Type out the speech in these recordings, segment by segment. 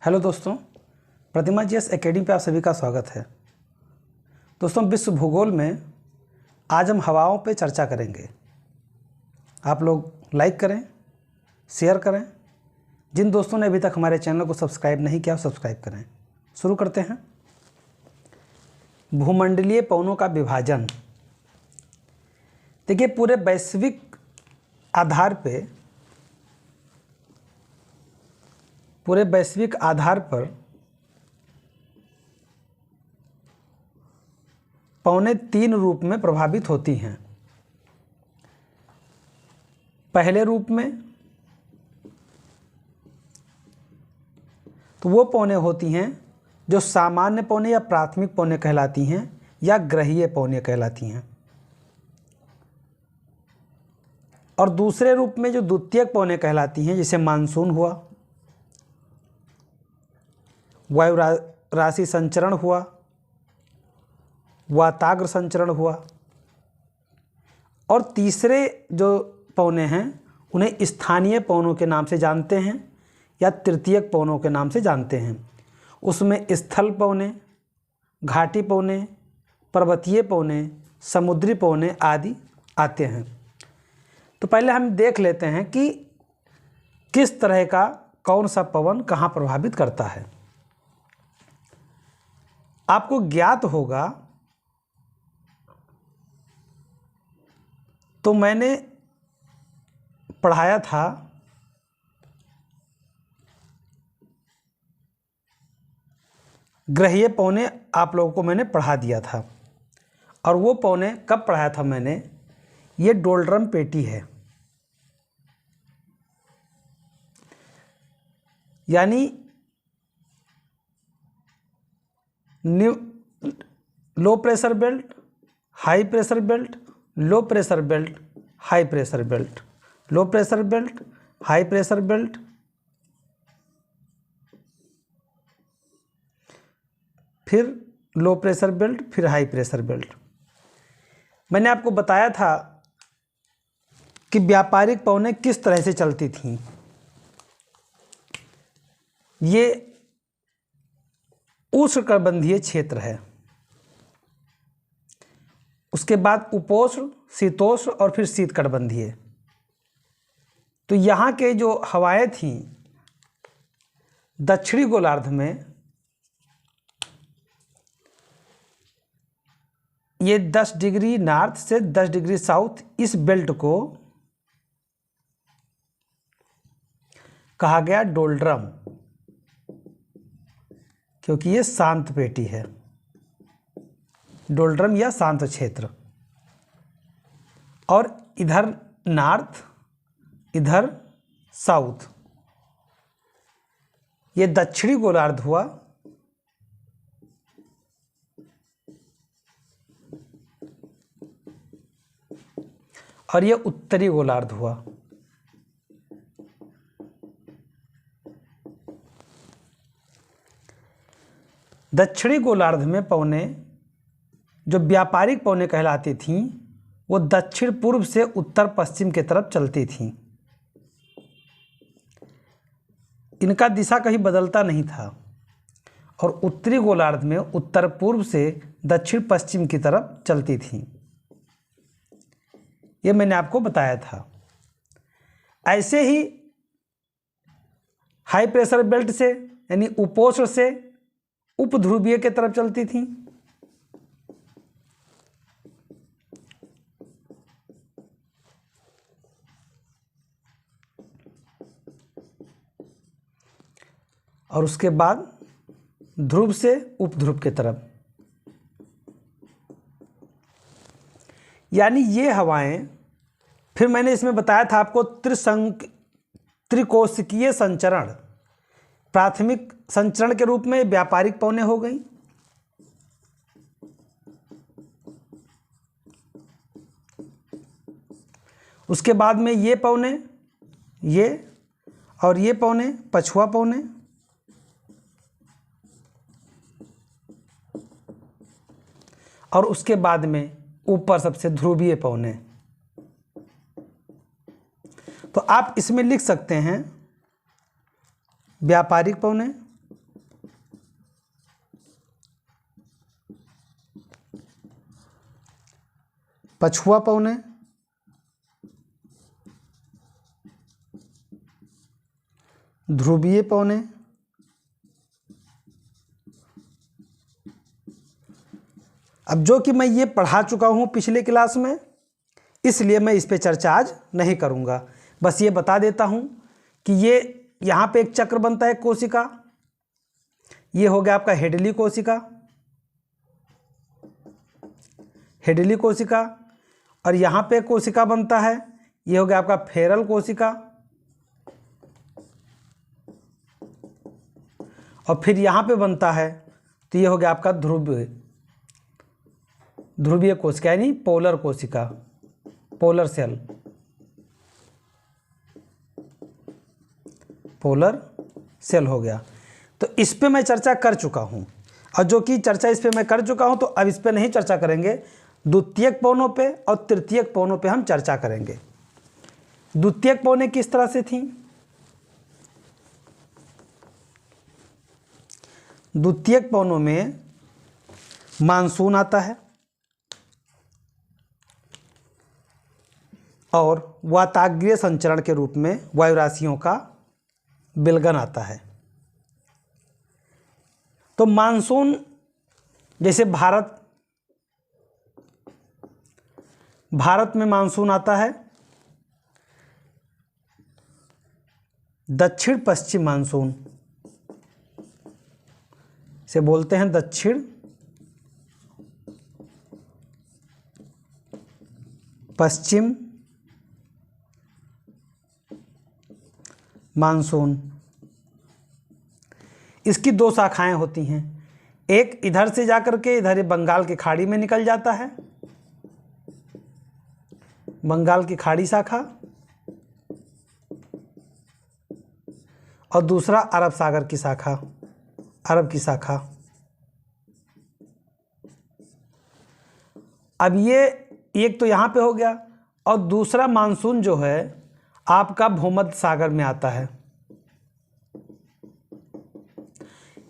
Hello दोस्तों, प्रतिमा GS academy पे आप सभी का स्वागत है। दोस्तों, विश्व भूगोल में आज हम हवाओं पे चर्चा करेंगे। आप लोग लाइक करें, शेयर करें। जिन दोस्तों ने अभी तक हमारे चैनल को सब्सक्राइब नहीं किया, सब्सक्राइब करें। शुरू करते हैं। भूमंडलीय पवनों का विभाजन। देखिए, पूरे वैश्विक आधार पर पवनें तीन रूप में प्रभावित होती हैं। पहले रूप में तो वो पवनें होती हैं जो सामान्य पवनें या प्राथमिक पवनें कहलाती हैं या ग्रहीय पवनें कहलाती हैं। और दूसरे रूप में जो द्वितीयक पवनें कहलाती हैं, जैसे मानसून हुआ, वायु राशि संचरण हुआ, वाताग्र संचरण हुआ। और तीसरे जो पवनें हैं उन्हें स्थानीय पवनों के नाम से जानते हैं या तृतीयक पवनों के नाम से जानते हैं। उसमें स्थल पवनें, घाटी पवनें, पर्वतीय पवनें, समुद्री पवनें आदि आते हैं। तो पहले हम देख लेते हैं कि किस तरह का कौन सा पवन कहाँ प्रभावित करता है। आपको ज्ञात होगा, तो मैंने पढ़ाया था ग्रहीय पवनें, आप लोगों को मैंने पढ़ा दिया था। और वो पवनें कब पढ़ाया था मैंने? ये डोलड्रम पेटी है, यानी low pressure belt, high pressure belt, low pressure belt, high pressure belt, low pressure belt, high pressure belt, फिर लो प्रेशर बेल्ट, फिर हाई प्रेशर बेल्ट। मैंने आपको बताया था कि व्यापारिक पवनें किस तरह से चलती थीं। ये उष्णकटिबंधीय क्षेत्र है। उसके बाद उपोष्ण, शीतोष्ण और फिर शीतकटिबंधीय। तो यहाँ के जो हवाएं थीं, दक्षिणी गोलार्ध में ये 10 डिग्री नॉर्थ से 10 डिग्री साउथ, इस बेल्ट को कहा गया डोलड्रम, क्योंकि ये शांत पेटी है। डोलड्रम या शांत क्षेत्र। और इधर नॉर्थ, इधर साउथ, ये दक्षिणी गोलार्ध हुआ। और ये उत्तरी गोलार्ध हुआ। दक्षिणी गोलार्ध में पवनें, जो व्यापारिक पवनें कहलाती थीं, वो दक्षिण पूर्व से उत्तर पश्चिम की तरफ चलती थीं। इनका दिशा कहीं बदलता नहीं था। और उत्तरी गोलार्ध में उत्तर पूर्व से दक्षिण पश्चिम की तरफ चलती थीं। ये मैंने आपको बताया था। ऐसे ही हाई प्रेशर बेल्ट से, यानी उपोष्ण से उपध्रुवीय की तरफ चलती थीं। और उसके बाद ध्रुव से उपध्रुव की तरफ। यानी ये हवाएं, फिर मैंने इसमें बताया था आपको त्रिकोशिकीय संचरण। प्राथमिक संचरण के रूप में व्यापारिक पवनें हो गई। उसके बाद में ये पवनें, ये और ये पवनें पछुआ पवनें। और उसके बाद में ऊपर सबसे ध्रुवीय पवनें। तो आप इसमें लिख सकते हैं व्यापारिक पवनें, पछुआ पौने, ध्रुवीय पौने, अब जो कि मैं ये पढ़ा चुका हूँ पिछले क्लास में, इसलिए मैं इस पे चर्चा आज नहीं करूँगा। बस ये बता देता हूँ कि ये यहाँ पे एक चक्र बनता है कोशिका, ये हो गया आपका हेडली कोशिका, हेडली कोशिका, और यहाँ पे कोशिका बनता है, ये हो गया आपका फेरल कोशिका, और फिर यहाँ पे बनता है तो ये हो गया आपका ध्रुवीय कोशिका यानी पोलर कोशिका, पोलर सेल, पोलर सेल हो गया। तो इस पे मैं चर्चा कर चुका हूँ, और जो कि चर्चा इस पे मैं कर चुका हूँ तो अब इस पे नहीं चर्चा करेंगे, द्वितीयक पौनों पे और तृतीयक पौनों पे हम चर्चा करेंगे। द्वितीयक पौने किस तरह से थी? द्वितीयक पौनों में मानसून आता है और वाताग्रीय संचरण के रूप में वायुराशियों का विलगन आता है। तो मानसून जैसे भारत में मानसून आता है दक्षिण पश्चिम मानसून से बोलते हैं, दक्षिण पश्चिम मानसून। इसकी दो शाखाएं होती हैं, एक इधर से जाकर के इधर बंगाल की खाड़ी में निकल जाता है, बंगाल की खाड़ी शाखा, और दूसरा अरब सागर की शाखा, अरब की शाखा। अब ये एक तो यहाँ पे हो गया, और दूसरा मानसून जो है आपका भूमध्य सागर में आता है।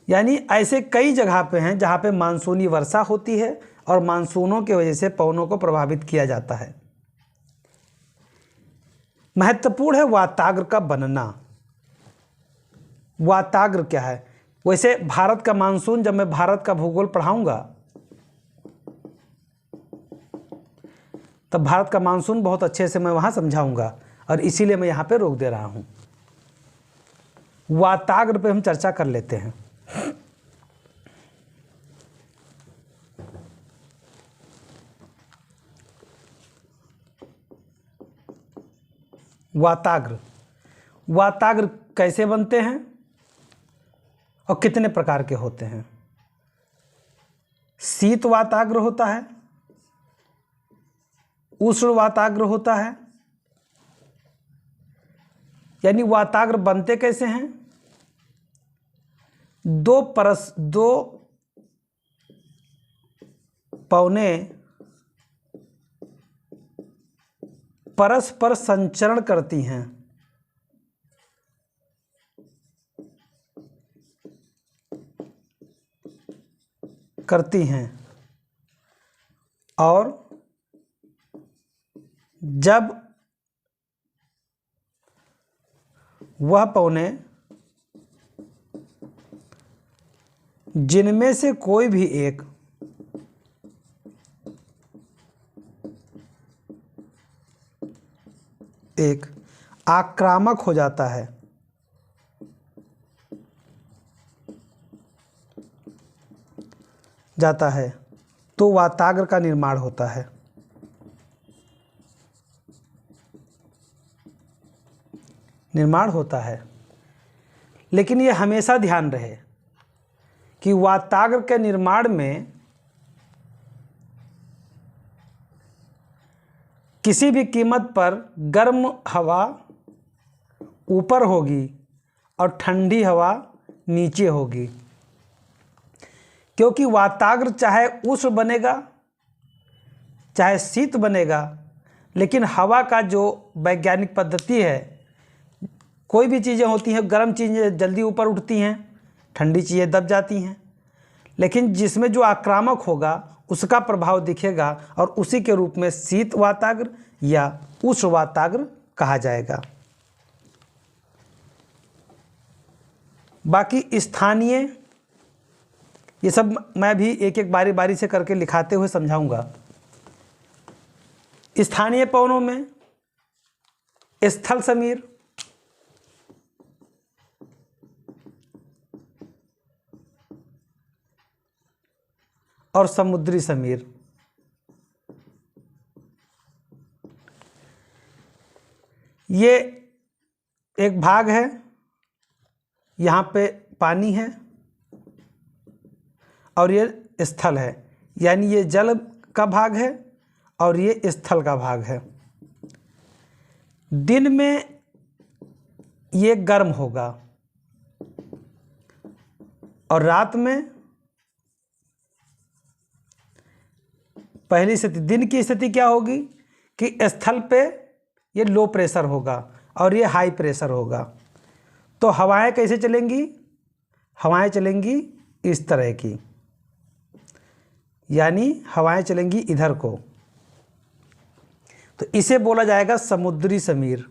यानी ऐसे कई जगह पे हैं जहाँ पे मानसूनी वर्षा होती है और मानसूनों की वजह से पवनों को प्रभावित किया जाता है। महत्वपूर्ण है वाताग्र का बनना। वाताग्र क्या है? वैसे भारत का मानसून, जब मैं भारत का भूगोल पढ़ाऊंगा तब भारत का मानसून बहुत अच्छे से मैं वहां समझाऊंगा, और इसीलिए मैं यहाँ पे रोक दे रहा हूँ। वाताग्र पे हम चर्चा कर लेते हैं। वाताग्र, वाताग्र कैसे बनते हैं और कितने प्रकार के होते हैं? शीत वाताग्र होता है, उष्ण वाताग्र होता है। यानी वाताग्र बनते कैसे हैं? दो पौने परस्पर संचरण करती हैं, और जब वह पौने जिनमें से कोई भी एक आक्रामक हो जाता है तो वाताग्र का निर्माण होता है। लेकिन ये हमेशा ध्यान रहे कि वाताग्र के निर्माण में किसी भी कीमत पर गर्म हवा ऊपर होगी और ठंडी हवा नीचे होगी, क्योंकि वाताग्र चाहे उष्ण बनेगा चाहे शीत बनेगा, लेकिन हवा का जो वैज्ञानिक पद्धति है, कोई भी चीज़ें होती हैं, गर्म चीज़ें जल्दी ऊपर उठती हैं, ठंडी चीज़ें दब जाती हैं, लेकिन जिसमें जो आक्रामक होगा उसका प्रभाव दिखेगा और उसी के रूप में शीत वाताग्र या उष्ण वाताग्र कहा जाएगा। बाकी स्थानीय, ये सब मैं भी एक एक बारी बारी से करके लिखाते हुए समझाऊंगा। स्थानीय पवनों में स्थल समीर, और समुद्री समीर। ये एक भाग है, यहाँ पे पानी है और ये स्थल है, यानी ये जल का भाग है और ये स्थल का भाग है। दिन में ये गर्म होगा और रात में, पहली स्थिति दिन की स्थिति क्या होगी कि स्थल पे ये लो प्रेशर होगा और ये हाई प्रेशर होगा। तो हवाएं कैसे चलेंगी? हवाएं चलेंगी इस तरह की, यानी हवाएं चलेंगी इधर को, तो इसे बोला जाएगा समुद्री समीर।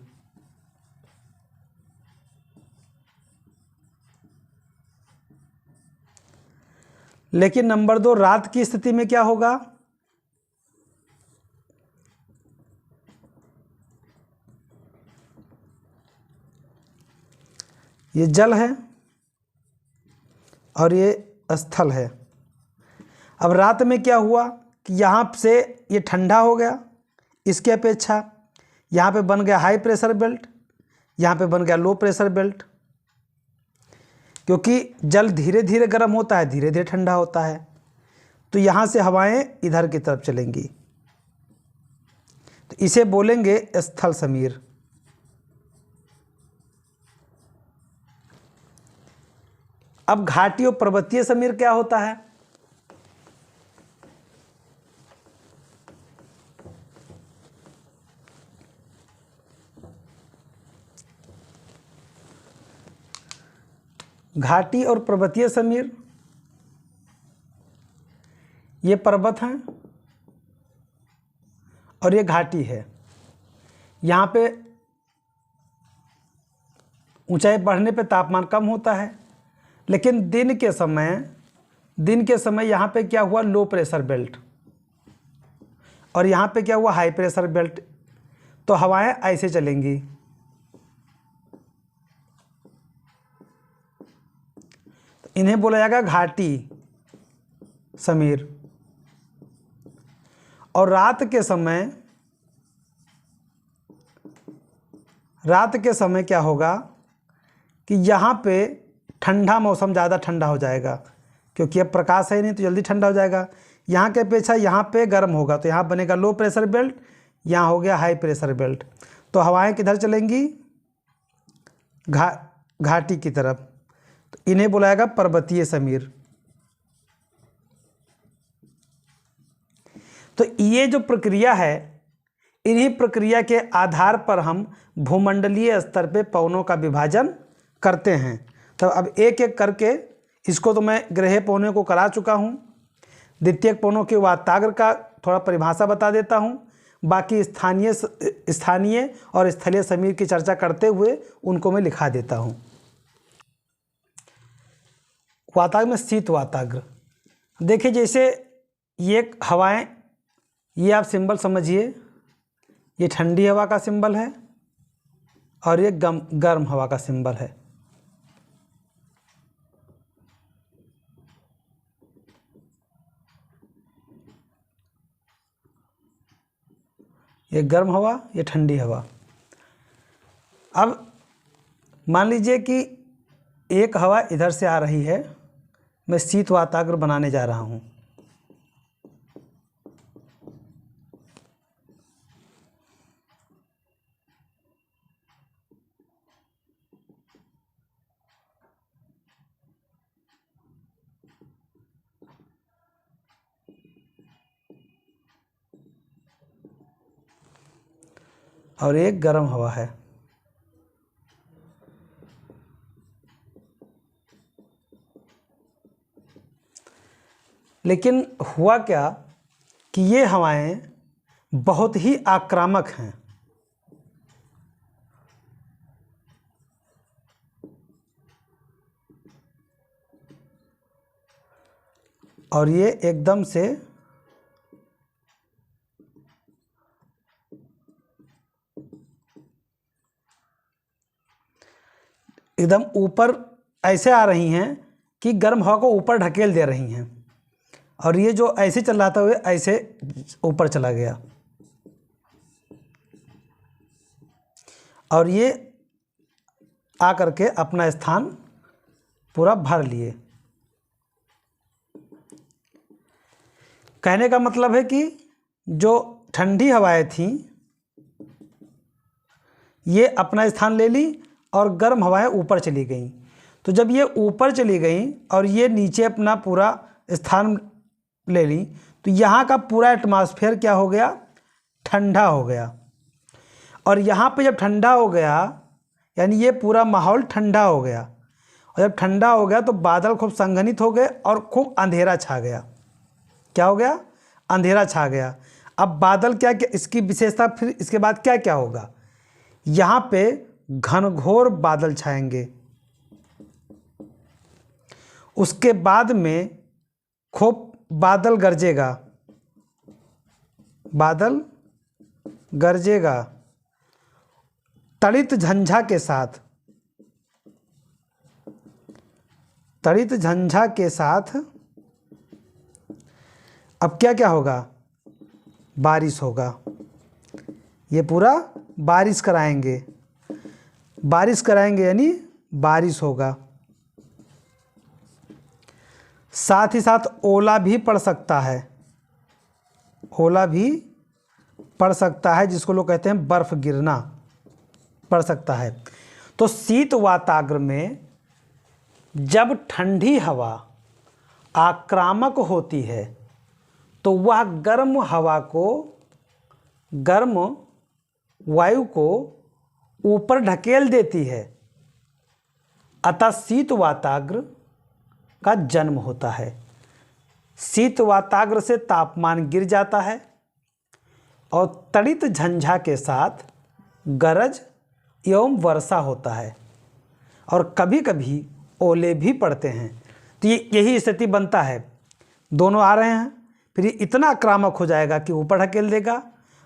लेकिन नंबर 2, रात की स्थिति में क्या होगा? ये जल है और ये स्थल है। अब रात में क्या हुआ कि यहाँ से ये ठंडा हो गया, इसके अपेक्षा यहाँ पे बन गया हाई प्रेशर बेल्ट, यहाँ पे बन गया लो प्रेशर बेल्ट, क्योंकि जल धीरे धीरे गर्म होता है, धीरे धीरे ठंडा होता है, तो यहाँ से हवाएं इधर की तरफ चलेंगी, तो इसे बोलेंगे स्थल समीर। अब घाटी और पर्वतीय समीर क्या होता है? घाटी और पर्वतीय समीर, ये पर्वत हैं और ये घाटी है। यहाँ पे ऊंचाई बढ़ने पे तापमान कम होता है, लेकिन दिन के समय यहाँ पे क्या हुआ? लो प्रेशर बेल्ट, और यहाँ पे क्या हुआ? High pressure belt. तो हवाएं ऐसे चलेंगी, तो इन्हें बोला जाएगा घाटी समीर। और रात के समय क्या होगा कि यहाँ पे ठंडा मौसम, ज़्यादा ठंडा हो जाएगा, क्योंकि अब प्रकाश है नहीं तो जल्दी ठंडा हो जाएगा। यहाँ के अपेक्षा यहाँ पे गर्म होगा, तो यहाँ बनेगा लो प्रेशर बेल्ट, यहाँ हो गया हाई प्रेशर बेल्ट। तो हवाएं किधर चलेंगी? घाटी की तरफ, तो इन्हें बुलाएगा पर्वतीय समीर। तो ये जो प्रक्रिया है, इन्हीं प्रक्रिया के आधार पर हम भूमंडलीय स्तर पे पवनों का विभाजन करते हैं। तो अब एक एक करके, इसको तो मैं ग्रह पवनों को करा चुका हूँ, द्वितीयक पवनों के वाताग्र का थोड़ा परिभाषा बता देता हूँ, बाकी स्थानीय और स्थलीय समीर की चर्चा करते हुए उनको मैं लिखा देता हूँ। वाताग्र में शीत वाताग्र, देखिए जैसे ये हवाएं, ये आप सिंबल समझिए, ये ठंडी हवा का सिंबल है और ये गर्म हवा का सिंबल है। ये गर्म हवा, ये ठंडी हवा। अब मान लीजिए कि एक हवा इधर से आ रही है, मैं शीत वाताग्र बनाने जा रहा हूँ। और एक गर्म हवा है। लेकिन हुआ क्या कि ये हवाएं बहुत ही आक्रामक हैं। और ये एकदम से एकदम ऊपर ऐसे आ रही हैं कि गर्म हवा को ऊपर ढकेल दे रही हैं। और ये जो ऐसे चल रहा था वो ऐसे ऊपर चला गया और ये आकर के अपना स्थान पूरा भर लिए। कहने का मतलब है कि जो ठंडी हवाएं थीं ये अपना स्थान ले ली और गर्म हवाएं ऊपर चली गईं। तो जब ये ऊपर चली गईं और ये नीचे अपना पूरा स्थान ले ली तो यहाँ का पूरा एटमॉस्फेयर क्या हो गया, ठंडा हो गया। और यहाँ पे जब ठंडा हो गया यानी ये पूरा माहौल ठंडा हो गया। और जब ठंडा हो गया तो बादल खूब संघनित हो गए और खूब अंधेरा छा गया। क्या हो गया, अंधेरा छा गया। अब बादल क्या क्या इसकी विशेषता, फिर इसके बाद क्या क्या होगा, यहाँ पे घनघोर बादल छाएंगे। उसके बाद में खूब बादल गरजेगा, बादल गरजेगा तड़ित झंझा के साथ, तड़ित झंझा के साथ। अब क्या क्या होगा, बारिश होगा। ये पूरा बारिश कराएंगे, बारिश कराएंगे यानी बारिश होगा। साथ ही साथ ओला भी पड़ सकता है, ओला भी पड़ सकता है जिसको लोग कहते हैं बर्फ गिरना पड़ सकता है। तो शीत वाताग्र में जब ठंडी हवा आक्रामक होती है तो वह गर्म हवा को, गर्म वायु को ऊपर ढकेल देती है। अतः शीत वाताग्र का जन्म होता है। शीत वाताग्र से तापमान गिर जाता है और तड़ित झंझा के साथ गरज एवं वर्षा होता है और कभी कभी ओले भी पड़ते हैं। तो यही स्थिति बनता है, दोनों आ रहे हैं फिर ये इतना आक्रामक हो जाएगा कि ऊपर ढकेल देगा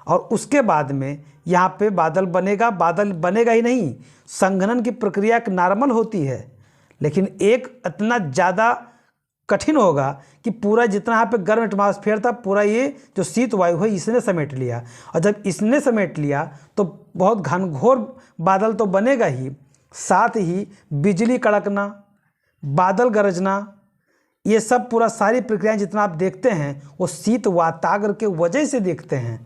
और उसके बाद में यहाँ पे बादल बनेगा। बादल बनेगा ही नहीं, संघनन की प्रक्रिया एक नॉर्मल होती है लेकिन एक इतना ज़्यादा कठिन होगा कि पूरा जितना यहाँ पे गर्म एटमॉस्फेयर था पूरा ये जो शीत वायु है इसने समेट लिया। और जब इसने समेट लिया तो बहुत घनघोर बादल तो बनेगा ही, साथ ही बिजली कड़कना, बादल गरजना, ये सब पूरा सारी प्रक्रियाएं जितना आप देखते हैं वो शीत वाताग्र के वजह से देखते हैं।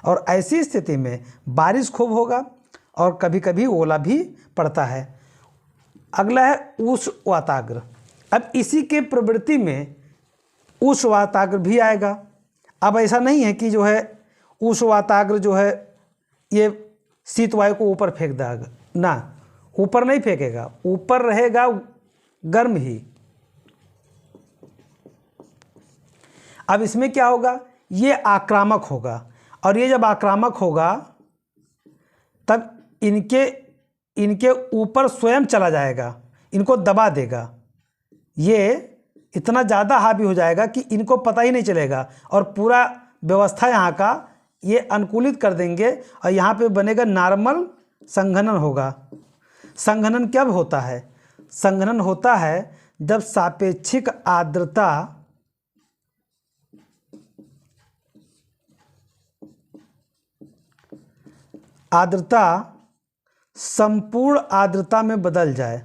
और ऐसी स्थिति में बारिश खूब होगा और कभी कभी ओला भी पड़ता है। अगला है उष्ण वाताग्र। अब इसी के प्रवृत्ति में उष्ण वाताग्र भी आएगा। अब ऐसा नहीं है कि जो है उष्ण वाताग्र जो है ये शीत वायु को ऊपर फेंक देगा, ना, ऊपर नहीं फेंकेगा, ऊपर रहेगा गर्म ही। अब इसमें क्या होगा, ये आक्रामक होगा और ये जब आक्रामक होगा तब इनके ऊपर स्वयं चला जाएगा, इनको दबा देगा। ये इतना ज़्यादा हावी हो जाएगा कि इनको पता ही नहीं चलेगा और पूरा व्यवस्था यहाँ का ये अनुकूलित कर देंगे और यहाँ पे बनेगा नॉर्मल संघनन होगा। संघनन कब होता है, संघनन होता है जब सापेक्षिक आर्द्रता संपूर्ण आर्द्रता में बदल जाए,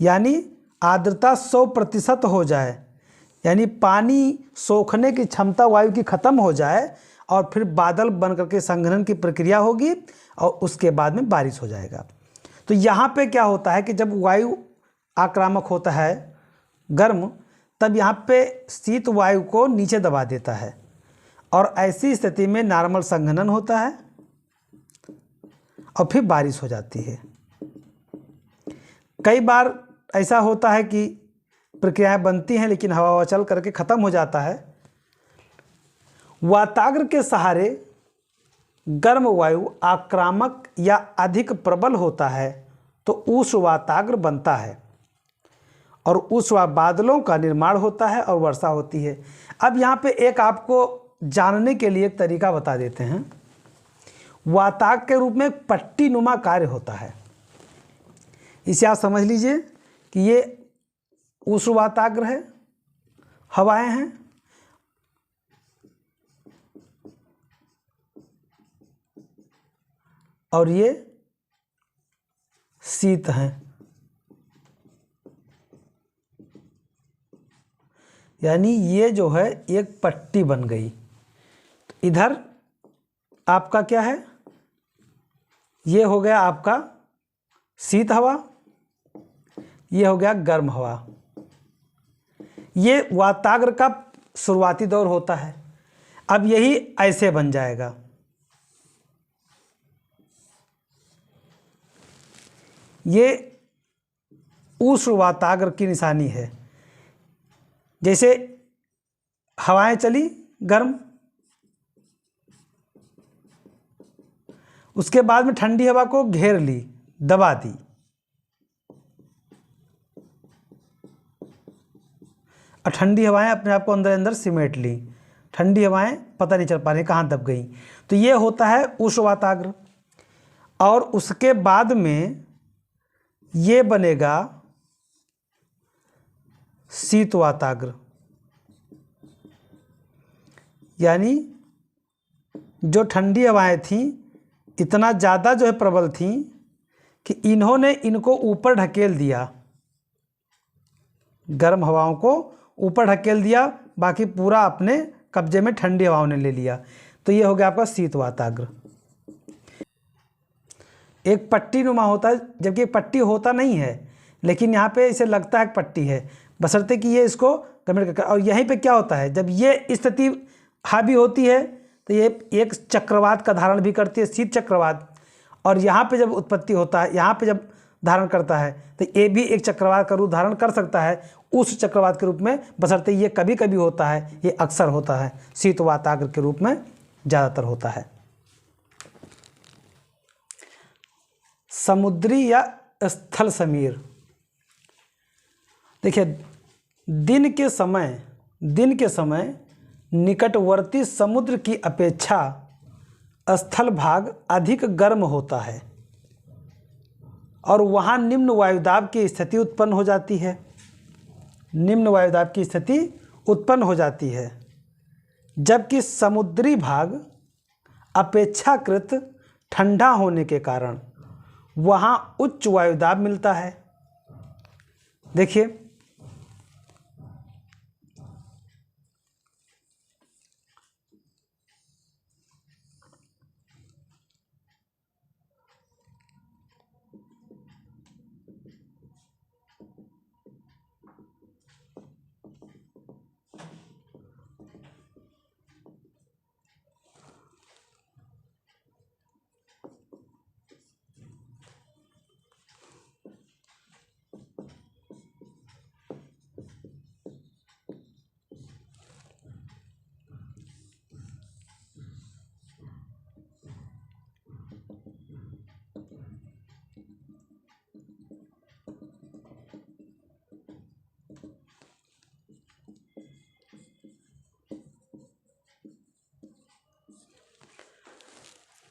यानी आर्द्रता 100% हो जाए, यानी पानी सोखने की क्षमता वायु की खत्म हो जाए और फिर बादल बन करके संघनन की प्रक्रिया होगी और उसके बाद में बारिश हो जाएगा। तो यहाँ पे क्या होता है कि जब वायु आक्रामक होता है गर्म, तब यहाँ पे शीत वायु को नीचे दबा देता है और ऐसी स्थिति में नॉर्मल संघनन होता है और फिर बारिश हो जाती है। कई बार ऐसा होता है कि प्रक्रियाएं बनती हैं, लेकिन हवा चल करके ख़त्म हो जाता है। वाताग्र के सहारे गर्म वायु आक्रामक या अधिक प्रबल होता है तो उष्ण वाताग्र बनता है और उष्ण बादलों का निर्माण होता है और वर्षा होती है। अब यहाँ पे एक आपको जानने के लिए एक तरीका बता देते हैं। वाताग्र के रूप में एक पट्टी नुमा कार्य होता है। इसे आप समझ लीजिए कि ये उष्ण वाताग्र है, हवाएं हैं, और ये शीत हैं। यानी ये जो है एक पट्टी बन गई। तो इधर आपका क्या है, ये हो गया आपका शीत हवा, ये हो गया गर्म हवा। ये वाताग्र का शुरुआती दौर होता है। अब यही ऐसे बन जाएगा। ये उष्ण वाताग्र की निशानी है। जैसे हवाएं चली गर्म, उसके बाद में ठंडी हवा को घेर ली, दबा दी, और ठंडी हवाएं अपने आप को अंदर अंदर सिमेट ली। ठंडी हवाएं पता नहीं चल पा रही कहाँ दब गई। तो ये होता है उष्ण वाताग्र। और उसके बाद में ये बनेगा शीत वाताग्र। यानी जो ठंडी हवाएं थीं इतना ज़्यादा जो है प्रबल थीं कि इन्होंने इनको ऊपर ढकेल दिया, गर्म हवाओं को ऊपर ढकेल दिया, बाकी पूरा अपने कब्जे में ठंडी हवाओं ने ले लिया। तो ये हो गया आपका शीत वाताग्र। एक पट्टी नुमा होता है, जबकि पट्टी होता नहीं है, लेकिन यहाँ पे इसे लगता है पट्टी है, बशर्ते कि ये इसको कमेंट कर। और यहीं पे क्या होता है, जब ये स्थिति हावी होती है तो ये एक चक्रवात का धारण भी करती है, शीत चक्रवात। और यहाँ पे जब उत्पत्ति होता है, यहाँ पे जब धारण करता है तो ये भी एक चक्रवात का रूप धारण कर सकता है, उस चक्रवात के रूप में, बशर्ते ये कभी कभी होता है, ये अक्सर होता है, शीत वाताग्र के रूप में ज़्यादातर होता है। समुद्री या स्थल समीर। देखिए, दिन के समय निकटवर्ती समुद्र की अपेक्षा स्थल भाग अधिक गर्म होता है और वहाँ निम्न वायुदाब की स्थिति उत्पन्न हो जाती है। निम्न वायुदाब की स्थिति उत्पन्न हो जाती है, जबकि समुद्री भाग अपेक्षाकृत ठंडा होने के कारण वहाँ उच्च वायुदाब मिलता है। देखिए,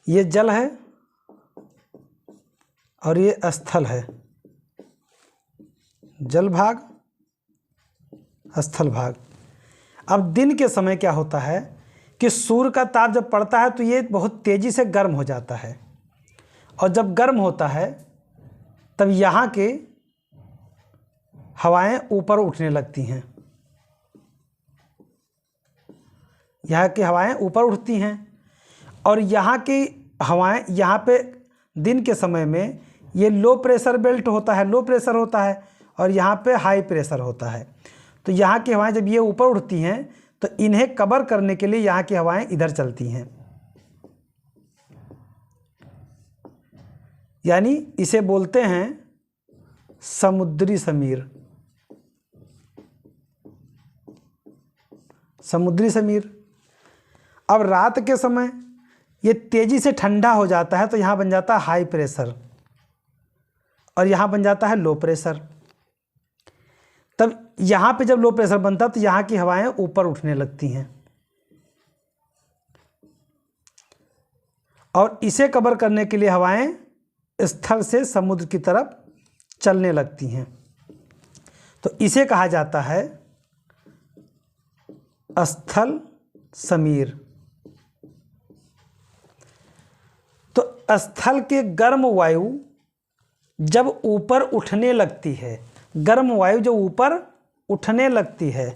ये जल है और ये स्थल है, जल भाग, स्थल भाग। अब दिन के समय क्या होता है कि सूर्य का ताप जब पड़ता है तो ये बहुत तेज़ी से गर्म हो जाता है, और जब गर्म होता है तब यहाँ के हवाएं ऊपर उठने लगती हैं, यहाँ की हवाएं ऊपर उठती हैं, और यहाँ की हवाएं, यहाँ पे दिन के समय में ये लो प्रेशर बेल्ट होता है, लो प्रेशर होता है, और यहाँ पे हाई प्रेशर होता है। तो यहाँ की हवाएं जब ये ऊपर उठती हैं तो इन्हें कवर करने के लिए यहाँ की हवाएं इधर चलती हैं। यानी इसे बोलते हैं समुद्री समीर। समुद्री समीर। अब रात के समय ये तेज़ी से ठंडा हो जाता है तो यहाँ बन जाता है हाई प्रेशर और यहाँ बन जाता है लो प्रेशर। तब यहाँ पे जब लो प्रेशर बनता है तो यहाँ की हवाएं ऊपर उठने लगती हैं और इसे कवर करने के लिए हवाएं स्थल से समुद्र की तरफ चलने लगती हैं। तो इसे कहा जाता है स्थल समीर। तो स्थल के गर्म वायु जब ऊपर उठने लगती है, गर्म वायु जब ऊपर उठने लगती है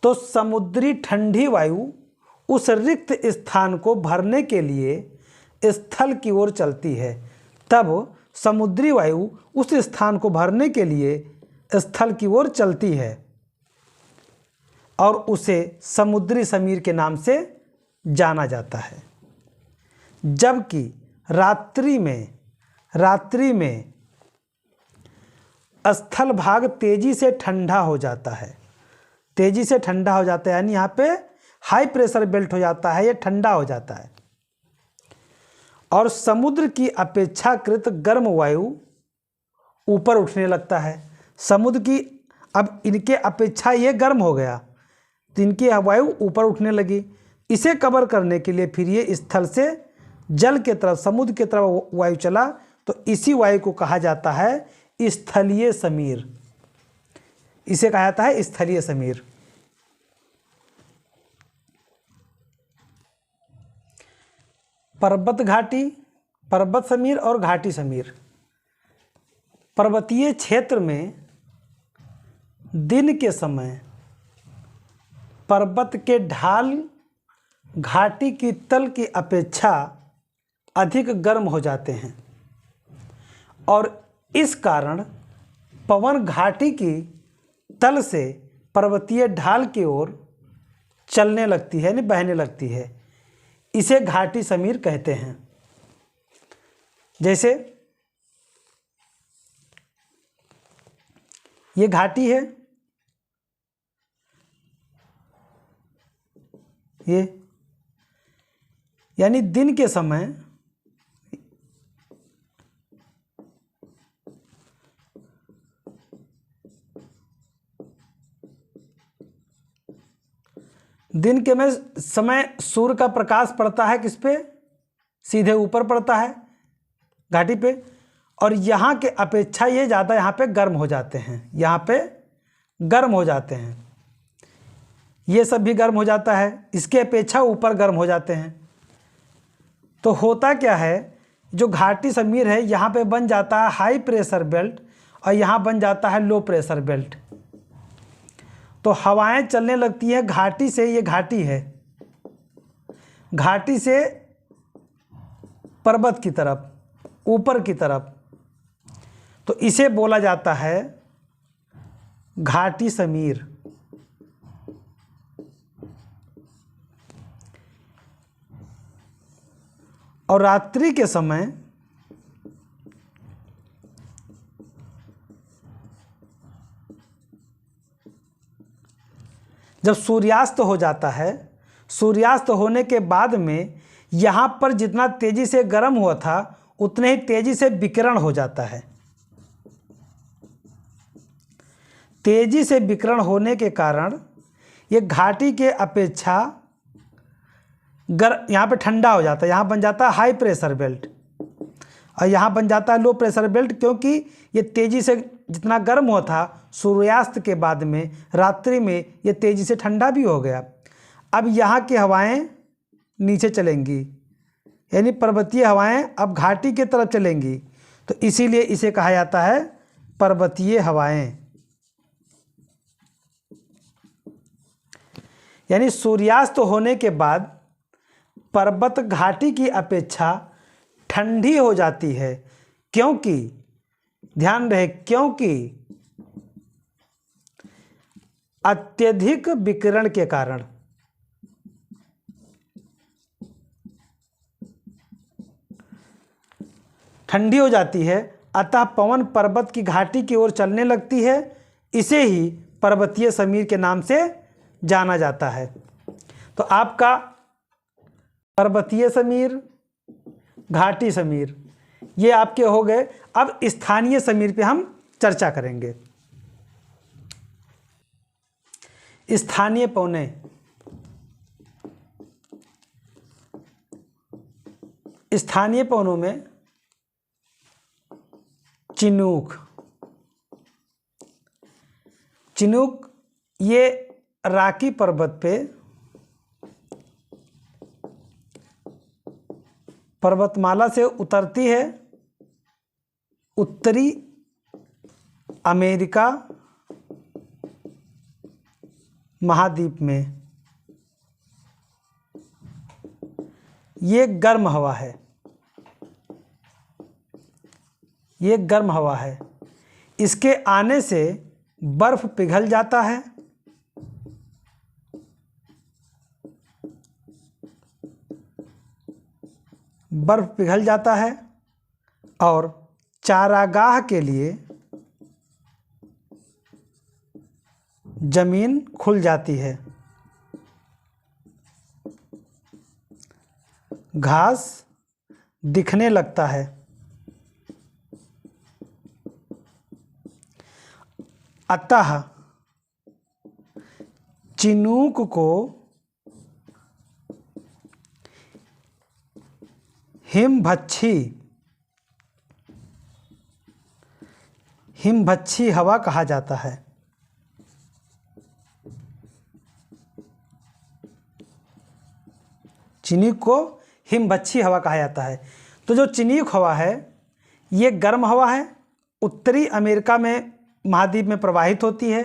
तो समुद्री ठंडी वायु उस रिक्त स्थान को भरने के लिए स्थल की ओर चलती है। तब समुद्री वायु उस स्थान को भरने के लिए स्थल की ओर चलती है और उसे समुद्री समीर के नाम से जाना जाता है। जबकि रात्रि में स्थल भाग तेजी से ठंडा हो जाता है, तेजी से ठंडा हो जाता है, यानी यहाँ पे हाई प्रेशर बेल्ट हो जाता है, ये ठंडा हो जाता है और समुद्र की अपेक्षाकृत गर्म वायु ऊपर उठने लगता है। समुद्र की अब इनके अपेक्षा ये गर्म हो गया तो इनकी वायु ऊपर उठने लगी। इसे कवर करने के लिए फिर ये स्थल से जल के तरफ, समुद्र की तरफ वायु चला तो इसी वायु को कहा जाता है स्थलीय समीर। इसे कहा जाता है स्थलीय समीर। पर्वत घाटी, पर्वत समीर और घाटी समीर। पर्वतीय क्षेत्र में दिन के समय पर्वत के ढाल घाटी की तल की अपेक्षा अधिक गर्म हो जाते हैं और इस कारण पवन घाटी की तल से पर्वतीय ढाल की ओर चलने लगती है, यानी बहने लगती है। इसे घाटी समीर कहते हैं। जैसे ये घाटी है, ये यानी दिन के समय समय सूर्य का प्रकाश पड़ता है किस पे? सीधे ऊपर पड़ता है घाटी पे और यहाँ के अपेक्षा ये ज़्यादा यहाँ पे गर्म हो जाते हैं, यहाँ पे गर्म हो जाते हैं। ये सब भी गर्म हो जाता है, इसके अपेक्षा ऊपर गर्म हो जाते हैं। तो होता क्या है, जो घाटी समीर है यहाँ पे बन जाता है हाई प्रेशर बेल्ट और यहाँ बन जाता है लो प्रेशर बेल्ट। तो हवाएं चलने लगती हैं घाटी से, ये घाटी है, घाटी से पर्वत की तरफ, ऊपर की तरफ, तो इसे बोला जाता है घाटी समीर। और रात्रि के समय जब सूर्यास्त हो जाता है, सूर्यास्त होने के बाद में यहाँ पर जितना तेजी से गर्म हुआ था उतने ही तेजी से विकिरण हो जाता है। तेजी से विकिरण होने के कारण ये घाटी के अपेक्षा यहाँ पे ठंडा हो जाता है, यहाँ बन जाता है हाई प्रेशर बेल्ट और यहाँ बन जाता है लो प्रेशर बेल्ट, क्योंकि ये तेज़ी से जितना गर्म हुआ था सूर्यास्त के बाद में रात्रि में ये तेज़ी से ठंडा भी हो गया। अब यहाँ की हवाएं नीचे चलेंगी, यानी पर्वतीय हवाएं अब घाटी की तरफ चलेंगी, तो इसीलिए इसे कहा जाता है पर्वतीय हवाएं। यानी सूर्यास्त होने के बाद पर्वत घाटी की अपेक्षा ठंडी हो जाती है, क्योंकि ध्यान रहे, क्योंकि अत्यधिक विकिरण के कारण ठंडी हो जाती है, अतः पवन पर्वत की घाटी की ओर चलने लगती है। इसे ही पर्वतीय समीर के नाम से जाना जाता है। तो आपका पर्वतीय समीर, घाटी समीर, ये आपके हो गए। अब स्थानीय समीर पे हम चर्चा करेंगे। स्थानीय पौने, स्थानीय पौनों में चिनूक, चिनूक ये राकी पर्वत पे पर्वतमाला से उतरती है उत्तरी अमेरिका महाद्वीप में। ये गर्म हवा है, ये गर्म हवा है। इसके आने से बर्फ पिघल जाता है, बर्फ पिघल जाता है और चारागाह के लिए जमीन खुल जाती है। घास दिखने लगता है। अतः चिनूक को हिमभच्छी, हिमभच्छी हवा कहा जाता है। चिनूक को हिमभच्छी हवा कहा जाता है। तो जो चिनूक हवा है ये गर्म हवा है, उत्तरी अमेरिका में महाद्वीप में प्रवाहित होती है,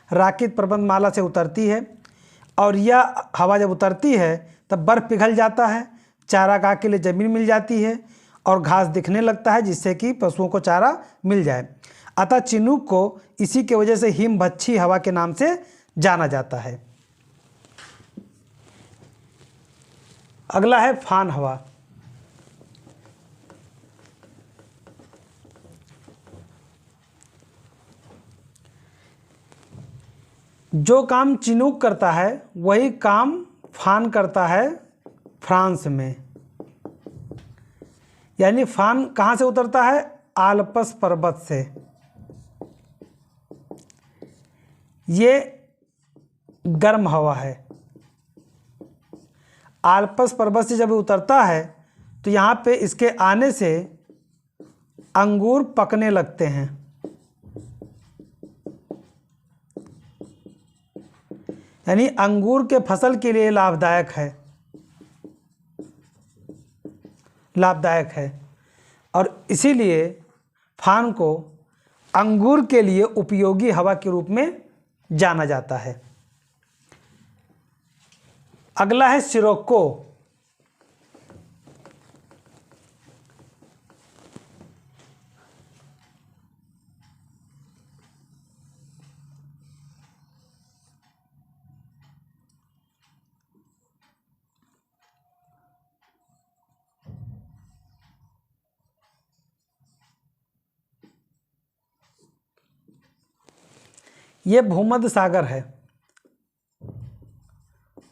राकित पर्वतमाला से उतरती है और यह हवा जब उतरती है तब बर्फ़ पिघल जाता है, चारागाह के लिए ज़मीन मिल जाती है और घास दिखने लगता है जिससे कि पशुओं को चारा मिल जाए। अतः चिनूक को इसी के वजह से हिमभच्छी हवा के नाम से जाना जाता है। अगला है फान हवा। जो काम चिनूक करता है वही काम फान करता है फ्रांस में। यानी फान कहाँ से उतरता है? आल्प्स पर्वत से। ये गर्म हवा है। आल्प्स पर्वत से जब उतरता है तो यहाँ पे इसके आने से अंगूर पकने लगते हैं। यानी अंगूर के फसल के लिए लाभदायक है, लाभदायक है और इसीलिए फान को अंगूर के लिए उपयोगी हवा के रूप में जाना जाता है। अगला है सिरोक्को। ये भूमध्य सागर है,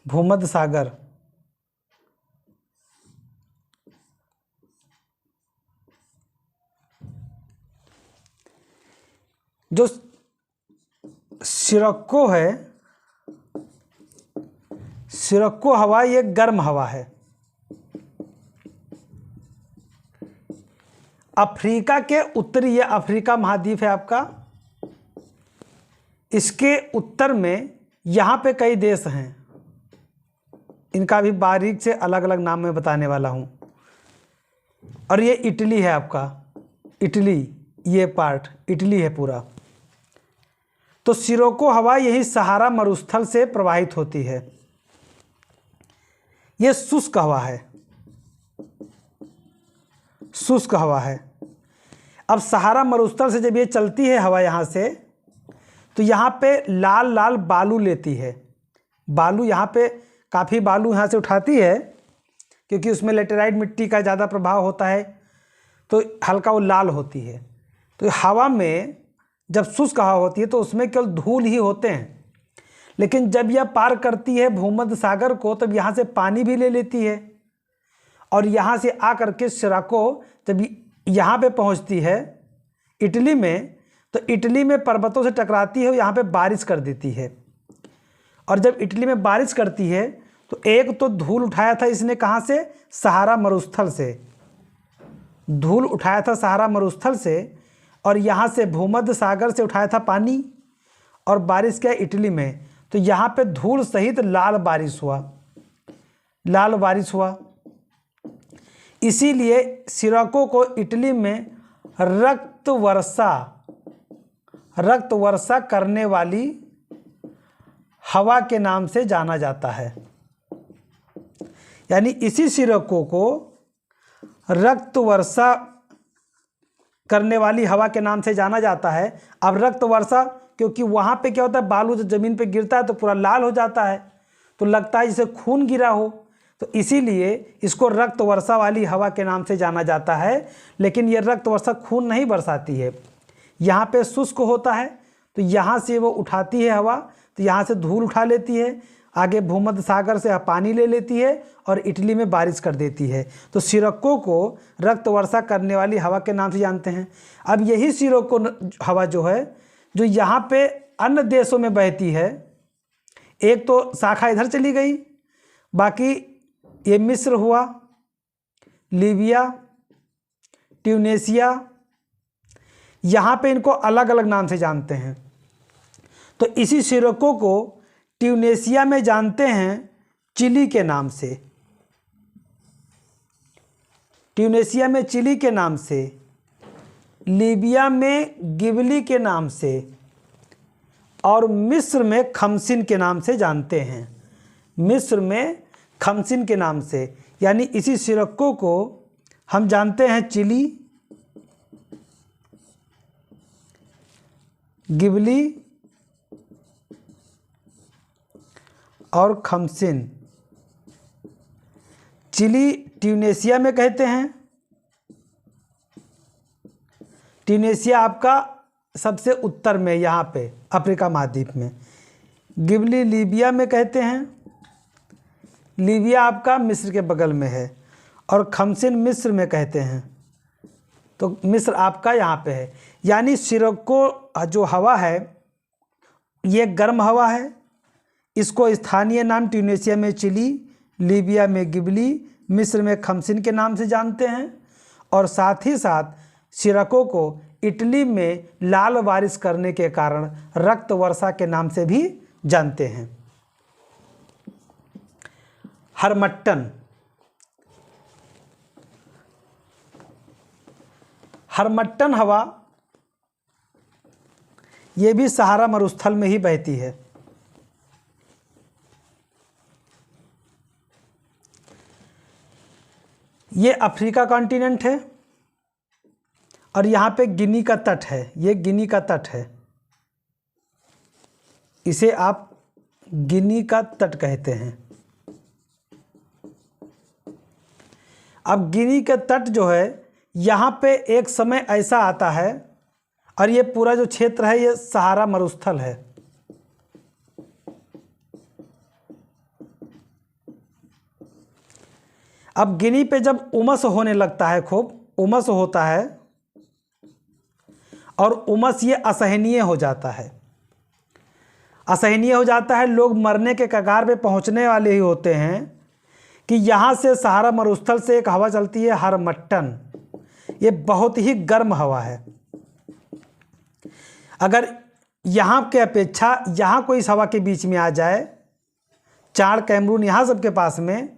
भूमध्य सागर। जो सिरोक्को है, सिरोक्को हवा ये गर्म हवा है। अफ्रीका के उत्तरी, ये अफ्रीका महाद्वीप है आपका, इसके उत्तर में यहाँ पे कई देश हैं, इनका भी बारीक से अलग अलग नाम मैं बताने वाला हूँ। और ये इटली है आपका, इटली, ये पार्ट इटली है पूरा। तो सिरोक्को हवा यही सहारा मरुस्थल से प्रवाहित होती है। ये शुष्क हवा है, शुष्क हवा है। अब सहारा मरुस्थल से जब ये चलती है हवा यहाँ से, तो यहाँ पे लाल लाल बालू लेती है। बालू यहाँ पे काफ़ी बालू यहाँ से उठाती है क्योंकि उसमें लेटेराइट मिट्टी का ज़्यादा प्रभाव होता है, तो हल्का वो लाल होती है। तो हवा में जब शुष्क हवा होती है तो उसमें केवल धूल ही होते हैं, लेकिन जब यह पार करती है भूमध्य सागर को तब यहाँ से पानी भी ले लेती है, और यहाँ से आकर के सिराको जब यहाँ पे पहुँचती है इटली में, तो इटली में पर्वतों से टकराती है और यहाँ पे बारिश कर देती है। और जब इटली में बारिश करती है तो एक तो धूल उठाया था इसने कहाँ से, सहारा मरुस्थल से, धूल उठाया था सहारा मरुस्थल से, और यहाँ से भूमध्य सागर से उठाया था पानी, और बारिश किया इटली में। तो यहाँ पे धूल सहित लाल बारिश हुआ, लाल बारिश हुआ। इसीलिए सिराको को इटली में रक्त वर्षा करने वाली हवा के नाम से जाना जाता है। यानी इसी सिराको को रक्त वर्षा करने वाली हवा के नाम से जाना जाता है। अब रक्त वर्षा, क्योंकि वहाँ पे क्या होता है, बालू जब ज़मीन पे गिरता है तो पूरा लाल हो जाता है, तो लगता है जैसे खून गिरा हो, तो इसीलिए इसको रक्त वर्षा वाली हवा के नाम से जाना जाता है। लेकिन ये रक्त वर्षा खून नहीं बरसाती है, यहाँ पे शुष्क होता है, तो यहाँ से वो उठाती है हवा, तो यहाँ से धूल उठा लेती है, आगे भूमध्य सागर से पानी ले लेती है और इटली में बारिश कर देती है। तो सिरक्को को रक्त वर्षा करने वाली हवा के नाम से जानते हैं। अब यही सिरक्को हवा जो है, जो यहाँ पे अन्य देशों में बहती है, एक तो शाखा इधर चली गई, बाकी ये मिस्र हुआ, लीबिया, ट्यूनेशिया, यहाँ पे इनको अलग अलग नाम से जानते हैं। तो इसी सिरक्को को ट्यूनेशिया में जानते हैं चिली के नाम से, ट्यूनेशिया में चिली के नाम से, लीबिया में गिबली के नाम से, और मिस्र में खमसिन के नाम से जानते हैं, मिस्र में खमसिन के नाम से। यानी इसी सिरक्को को हम जानते हैं चिली, गिबली और खमसिन। चिली ट्यूनेशिया में कहते हैं, ट्यूनेशिया आपका सबसे उत्तर में यहाँ पे अफ्रीका महाद्वीप में, गिबली लीबिया में कहते हैं, लीबिया आपका मिस्र के बगल में है, और खमसिन मिस्र में कहते हैं, तो मिस्र आपका यहाँ पे है। यानी सिरक्को जो हवा है ये गर्म हवा है, इसको स्थानीय नाम ट्यूनेशिया में चिली, लीबिया में गिबली, मिस्र में खमसिन के नाम से जानते हैं, और साथ ही साथ सिरक्को को इटली में लाल बारिश करने के कारण रक्त वर्षा के नाम से भी जानते हैं। हरमट्टन, हरमट्टन हवा ये भी सहारा मरुस्थल में ही बहती है। ये अफ्रीका कॉन्टिनेंट है, और यहाँ पे गिनी का तट है, ये गिनी का तट है, इसे आप गिनी का तट कहते हैं। अब गिनी का तट जो है, यहाँ पे एक समय ऐसा आता है, और ये पूरा जो क्षेत्र है ये सहारा मरुस्थल है। अब गिनी पे जब उमस होने लगता है, खूब उमस होता है, और उमस ये असहनीय हो जाता है, असहनीय हो जाता है, लोग मरने के कगार पे पहुंचने वाले ही होते हैं कि यहाँ से सहारा मरुस्थल से एक हवा चलती है हरमट्टन, ये बहुत ही गर्म हवा है। अगर यहाँ के अपेक्षा यहाँ कोई इस हवा के बीच में आ जाए, चाड, कैमरून, यहाँ सबके पास में,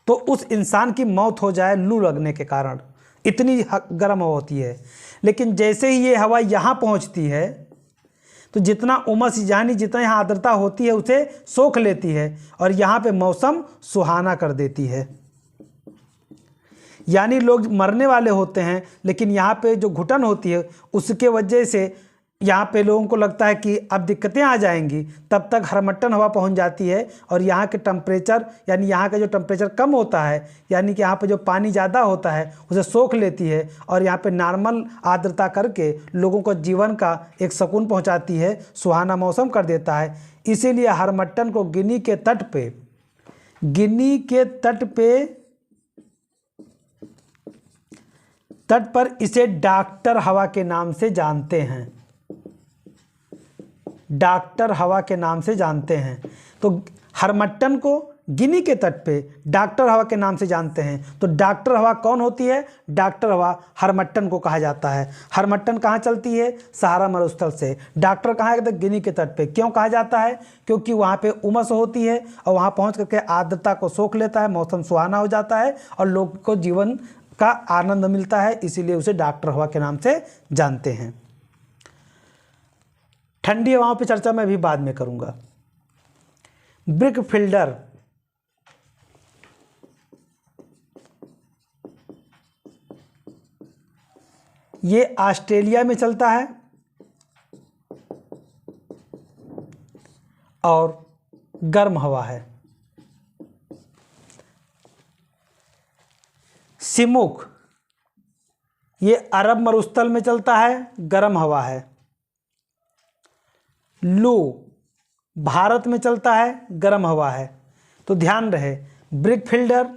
तो उस इंसान की मौत हो जाए लू लगने के कारण, इतनी गर्म हवा होती है। लेकिन जैसे ही ये हवा यहाँ पहुँचती है तो जितना उमस यानी जितना यहाँ आर्द्रता होती है उसे सोख लेती है, और यहाँ पे मौसम सुहाना कर देती है। यानी लोग मरने वाले होते हैं, लेकिन यहाँ पे जो घुटन होती है उसके वजह से यहाँ पे लोगों को लगता है कि अब दिक्कतें आ जाएंगी, तब तक हरमट्टन हवा पहुँच जाती है और यहाँ के टेम्परेचर यानी यहाँ का जो टेम्परेचर कम होता है, यानी कि यहाँ पे जो पानी ज़्यादा होता है उसे सोख लेती है और यहाँ पे नॉर्मल आर्द्रता करके लोगों को जीवन का एक सुकून पहुँचाती है, सुहाना मौसम कर देता है। इसीलिए हरमट्टन को गिनी के तट पर इसे डॉक्टर हवा के नाम से जानते हैं, डॉक्टर हवा के नाम से जानते हैं। तो हरमट्टन को गिनी के तट पे डॉक्टर हवा के नाम से जानते हैं। तो डॉक्टर हवा कौन होती है? डॉक्टर हवा हरमट्टन को कहा जाता है। हरमट्टन कहाँ चलती है? सहारा मरुस्थल से। डॉक्टर कहाँ है? तो गिनी के तट पे। क्यों कहा जाता है? क्योंकि वहाँ पे उमस होती है और वहाँ पहुँच करके आर्द्रता को सोख लेता है, मौसम सुहाना हो जाता है और लोग को जीवन का आनंद मिलता है, इसीलिए उसे डॉक्टर हवा के नाम से जानते हैं। ठंडी हवाओं पे चर्चा मैं भी बाद में करूंगा। ब्रिक फिल्डर, ये ऑस्ट्रेलिया में चलता है और गर्म हवा है। सिमुक, ये अरब मरुस्थल में चलता है, गर्म हवा है। लू, भारत में चलता है, गर्म हवा है। तो ध्यान रहे, ब्रिक फिल्डर,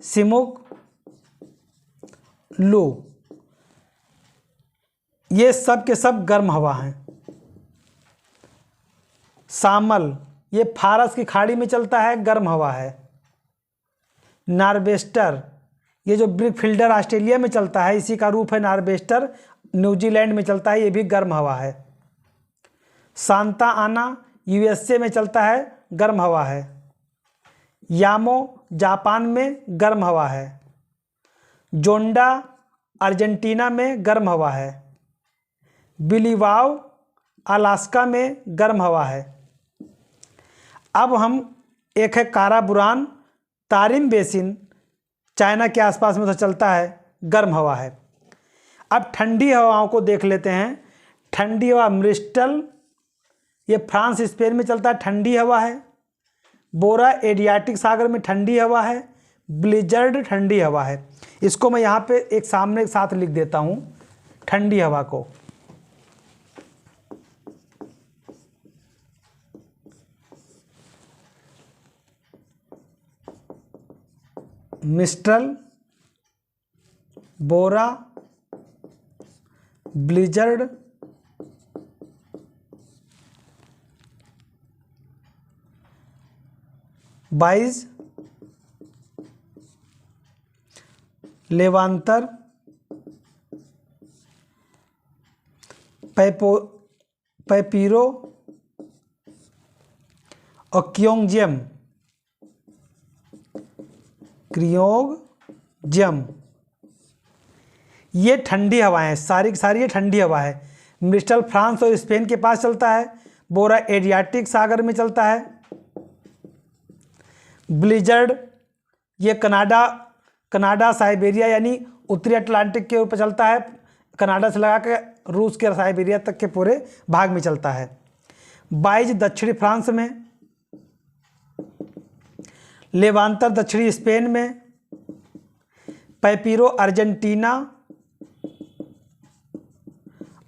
सिमुक, लू, ये सब के सब गर्म हवा हैं। सामल, ये फारस की खाड़ी में चलता है, गर्म हवा है। नार्वेस्टर, ये जो ब्रिक फिल्डर ऑस्ट्रेलिया में चलता है, इसी का रूप है नार्वेस्टर, न्यूजीलैंड में चलता है, ये भी गर्म हवा है। सांता आना, यूएसए में चलता है, गर्म हवा है। यामो, जापान में गर्म हवा है। जोंडा, अर्जेंटीना में गर्म हवा है। बिलीवाव, अलास्का में गर्म हवा है। अब हम एक है काराबुरान, तारिम बेसिन, चाइना के आसपास में तो चलता है, गर्म हवा है। अब ठंडी हवाओं को देख लेते हैं। ठंडी हवा मिस्टल, ये फ्रांस स्पेन में चलता है, ठंडी हवा है। बोरा, एडियाटिक सागर में ठंडी हवा है। ब्लिजर्ड, ठंडी हवा है। इसको मैं यहाँ पे एक सामने एक साथ लिख देता हूँ ठंडी हवा को। मिस्ट्रल, बोरा, ब्लिजर्ड, बाइज, लेवांतर, पैपीरो और क्योंगजेम, क्रियोगजम, ये ठंडी हवाएं, सारी की सारी ये ठंडी हवा है। मिस्टल फ्रांस और स्पेन के पास चलता है। बोरा एडियाटिक सागर में चलता है। ब्लिजर्ड, ये कनाडा साइबेरिया यानी उत्तरी अटलांटिक के ऊपर चलता है, कनाडा से लगा के रूस के साइबेरिया तक के पूरे भाग में चलता है। बाइज, दक्षिणी फ्रांस में। लेवांतर, दक्षिणी स्पेन में। पैपीरो, अर्जेंटीना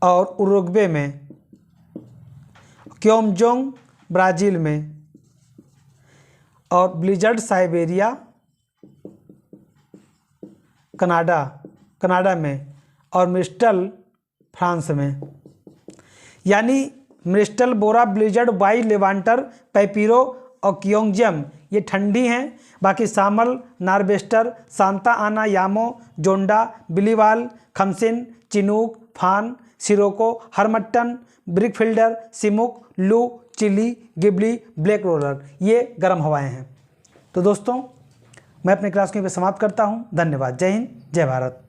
और उरुग्वे में। क्योमजोंग, ब्राज़ील में। और ब्लिजर्ड, साइबेरिया, कनाडा में। और मिस्टल, फ्रांस में। यानी मिस्टल, बोरा, ब्लिजर्ड, बाइज, लेवांटर, पैपीरो और क्योंगजेम ये ठंडी हैं। बाकी सामल, नार्वेस्टर, सांता आना, यामो, जोंडा, बिलीवाल, khamsin, chinook, foehn, sirocco, harmattan, brickfielder, सिमुक, लू, चिली, गिबली, ब्लैक रोलर, ये गर्म हवाएं हैं। तो दोस्तों, मैं अपने क्लास को यहीं पे समाप्त करता हूँ। धन्यवाद। जय हिंद, जय भारत।